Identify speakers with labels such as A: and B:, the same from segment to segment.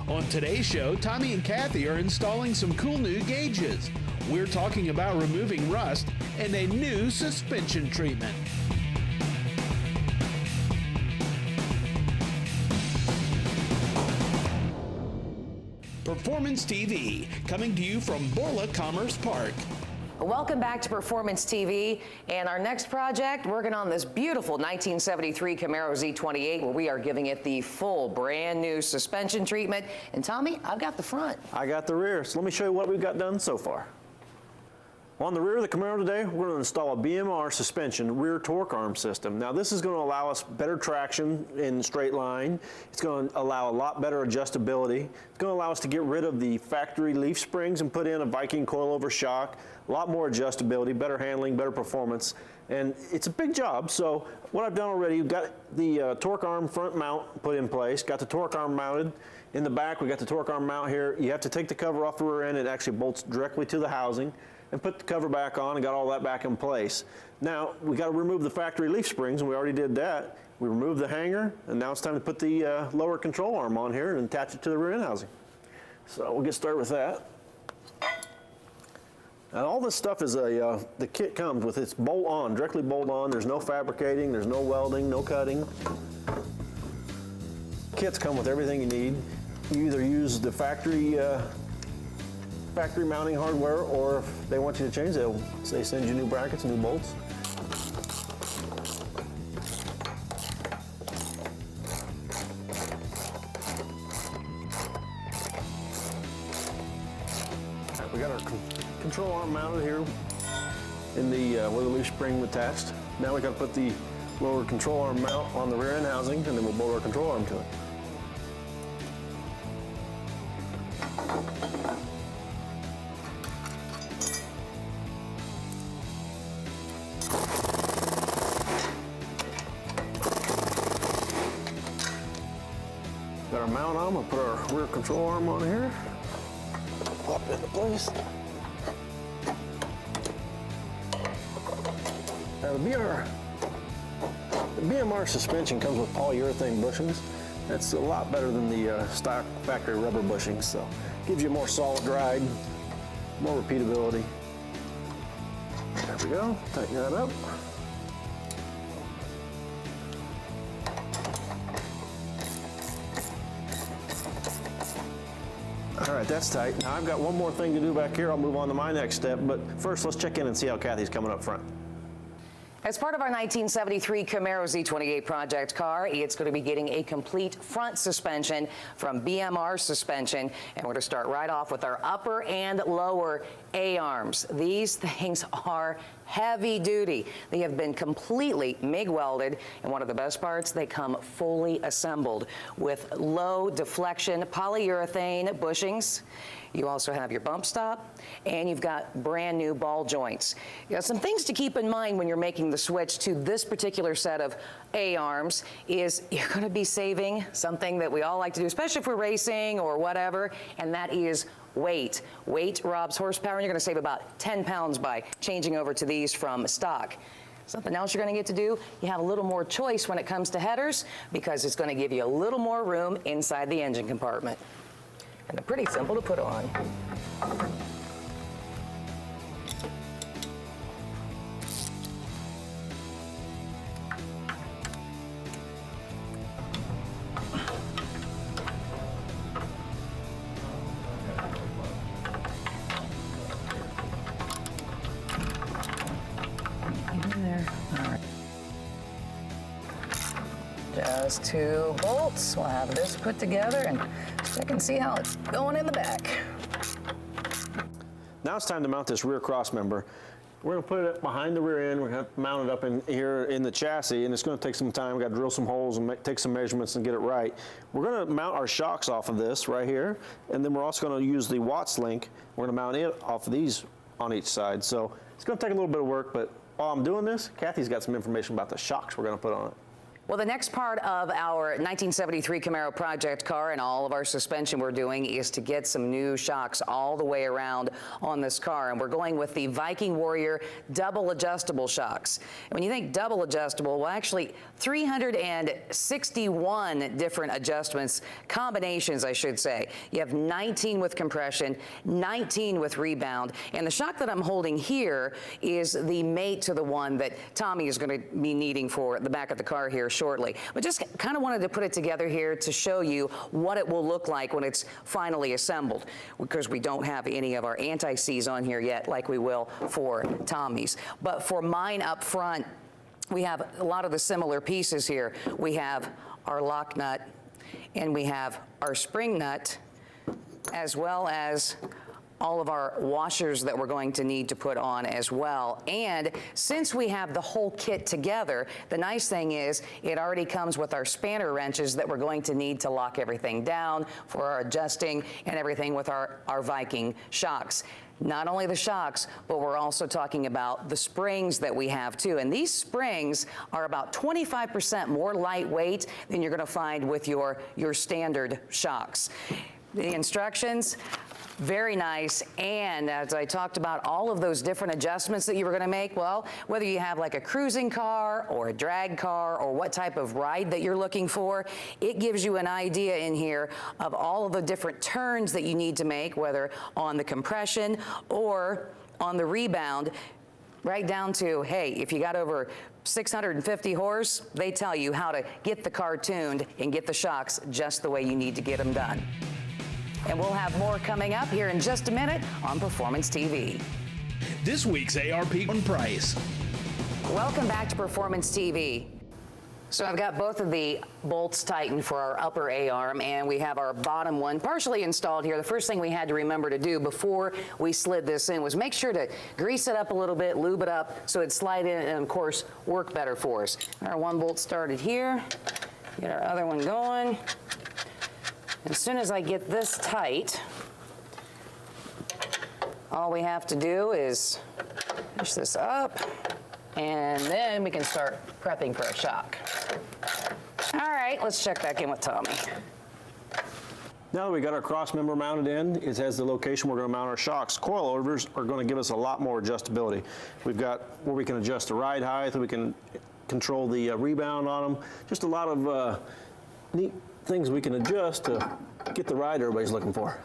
A: On today's show, Tommy and Kathy are installing some cool new gauges. We're talking about removing rust and a new suspension treatment. Performance TV, coming to you from Borla Commerce Park.
B: Welcome back to Performance TV, and our next project, working on this beautiful 1973 Camaro Z28, where we are giving it the full brand new suspension treatment. And Tommy, I've got the front.
C: I got the rear, so let me show you what we've got done so far. On the rear of the Camaro today, we're going to install a BMR Suspension rear torque arm system. Now this is going to allow us better traction in straight line. It's going to allow a lot better adjustability. It's going to allow us to get rid of the factory leaf springs and put in a Viking coilover shock. A lot more adjustability, better handling, better performance. And it's a big job, so what I've done already, we've got the torque arm front mount put in place, got the torque arm mounted. In the back, we got the torque arm mount here. You have to take the cover off the rear end. It actually bolts directly to the housing, and put the cover back on and got all that back in place. Now, we got to remove the factory leaf springs, and we already did that. We removed the hanger, and now it's time to put the lower control arm on here and attach it to the rear end housing. So we'll get started with that. And all this stuff is the kit comes with its bolt on, directly bolt on. There's no fabricating, there's no welding, no cutting. Kits come with everything you need. You either use the factory mounting hardware, or if they want you to change, they send you new brackets, new bolts. We got our control arm mounted here in the where the leaf spring attached. Now we got to put the lower control arm mount on the rear end housing, and then we'll bolt our control arm to it. Got our mount on, we'll put our rear control arm on here. Pop it into place. Now the BMR suspension comes with polyurethane bushings. That's a lot better than the stock factory rubber bushings, so gives you a more solid ride, more repeatability. There we go, tighten that up. All right, that's tight. Now I've got one more thing to do back here. I'll move on to my next step, but first let's check in and see how Kathy's coming up front.
B: As part of our 1973 Camaro Z28 project car, it's going to be getting a complete front suspension from BMR Suspension. And we're going to start right off with our upper and lower A-arms. These things are heavy duty. They have been completely MIG welded, and one of the best parts, they come fully assembled with low deflection polyurethane bushings. You also have your bump stop, and you've got brand new ball joints. You know, some things to keep in mind when you're making the switch to this particular set of A-arms is you're going to be saving something that we all like to do, especially if we're racing or whatever, and that is weight. Weight robs horsepower, and you're going to save about 10 pounds by changing over to these from stock. Something else you're going to get to do, you have a little more choice when it comes to headers, because it's going to give you a little more room inside the engine compartment. And they're pretty simple to put on. In there. All right. Just 2 bolts. We'll have this put together and check and see how it's going in the back.
C: Now it's time to mount this rear cross member. We're going to put it behind the rear end. We're going to mount it up in here in the chassis, and it's going to take some time. We've got to drill some holes and take some measurements and get it right. We're going to mount our shocks off of this right here, and then we're also going to use the Watts link. We're going to mount it off of these on each side. So it's going to take a little bit of work, but while I'm doing this, Kathy's got some information about the shocks we're going to put on it.
B: Well, the next part of our 1973 Camaro project car and all of our suspension we're doing is to get some new shocks all the way around on this car. And we're going with the Viking Warrior double adjustable shocks. When you think double adjustable, well, actually 361 different adjustments, combinations, I should say. You have 19 with compression, 19 with rebound. And the shock that I'm holding here is the mate to the one that Tommy is going to be needing for the back of the car here shortly. But just kind of wanted to put it together here to show you what it will look like when it's finally assembled, because we don't have any of our anti-seize on here yet like we will for Tommy's. But for mine up front, we have a lot of the similar pieces here. We have our lock nut and we have our spring nut, as well as all of our washers that we're going to need to put on as well. And since we have the whole kit together, the nice thing is it already comes with our spanner wrenches that we're going to need to lock everything down for our adjusting and everything with our Viking shocks. Not only the shocks, but we're also talking about the springs that we have too. And these springs are about 25% more lightweight than you're going to find with your standard shocks. The instructions, very nice. And as I talked about all of those different adjustments that you were going to make, well, whether you have like a cruising car or a drag car or what type of ride that you're looking for, it gives you an idea in here of all of the different turns that you need to make, whether on the compression or on the rebound, right down to, hey, if you got over 650 horse, they tell you how to get the car tuned and get the shocks just the way you need to get them done. And we'll have more coming up here in just a minute on Performance TV.
A: This week's ARP on price.
B: Welcome back to Performance TV. So I've got both of the bolts tightened for our upper A-arm, and we have our bottom one partially installed here. The first thing we had to remember to do before we slid this in was make sure to grease it up a little bit, lube it up so it'd slide in and, of course, work better for us. Our one bolt started here. Get our other one going. As soon as I get this tight, all we have to do is push this up, and then we can start prepping for a shock. All right, let's check back in with Tommy.
C: Now that we got our cross member mounted in, it has the location we're going to mount our shocks. Coilovers are going to give us a lot more adjustability. We've got where we can adjust the ride height, we can control the rebound on them. Just a lot of neat things we can adjust to get the ride everybody's looking for.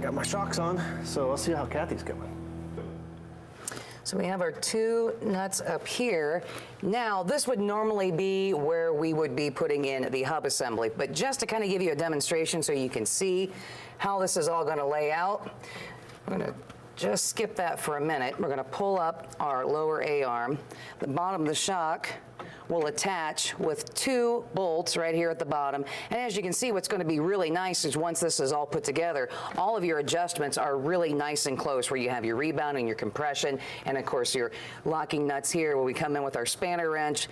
C: Got my shocks on, so let's see how Kathy's coming.
B: So we have our two nuts up here. Now, this would normally be where we would be putting in the hub assembly, but just to kind of give you a demonstration so you can see how this is all going to lay out, I'm going to just skip that for a minute. We're going to pull up our lower A-arm. The bottom of the shock will attach with two bolts right here at the bottom. And as you can see, what's going to be really nice is once this is all put together, all of your adjustments are really nice and close, where you have your rebound and your compression, and of course your locking nuts here where we come in with our spanner wrench.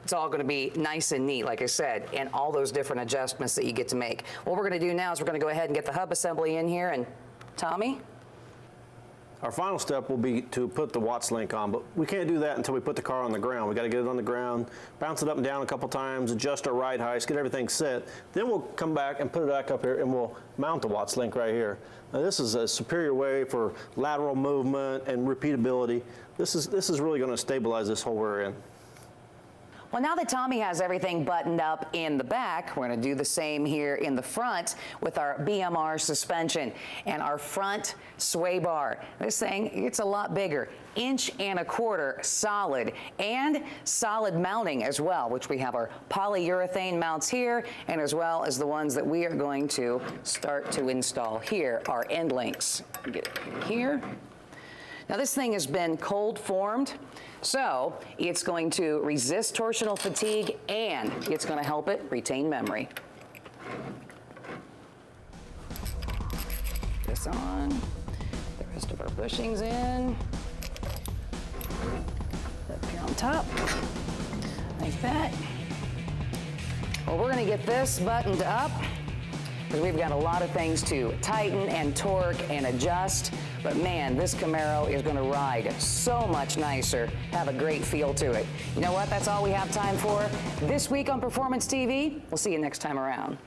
B: It's all going to be nice and neat, like I said, and all those different adjustments that you get to make. What we're going to do now is we're going to go ahead and get the hub assembly in here. And Tommy?
C: Our final step will be to put the Watts link on, but we can't do that until we put the car on the ground. We got to get it on the ground, bounce it up and down a couple times, adjust our ride heights, get everything set. Then we'll come back and put it back up here, and we'll mount the Watts link right here. Now, this is a superior way for lateral movement and repeatability. This is really going to stabilize this whole rear end.
B: Well, now that Tommy has everything buttoned up in the back, we're going to do the same here in the front with our BMR suspension and our front sway bar. This thing, it's a lot bigger, 1.25 inches solid, and solid mounting as well, which we have our polyurethane mounts here, and as well as the ones that we are going to start to install here, our end links. Get it here. Now this thing has been cold formed, so it's going to resist torsional fatigue and it's going to help it retain memory. This on, the rest of our bushings in. Up here on top, like that. Well, we're going to get this buttoned up because we've got a lot of things to tighten and torque and adjust. But man, this Camaro is going to ride so much nicer, have a great feel to it. You know what? That's all we have time for this week on Performance TV. We'll see you next time around.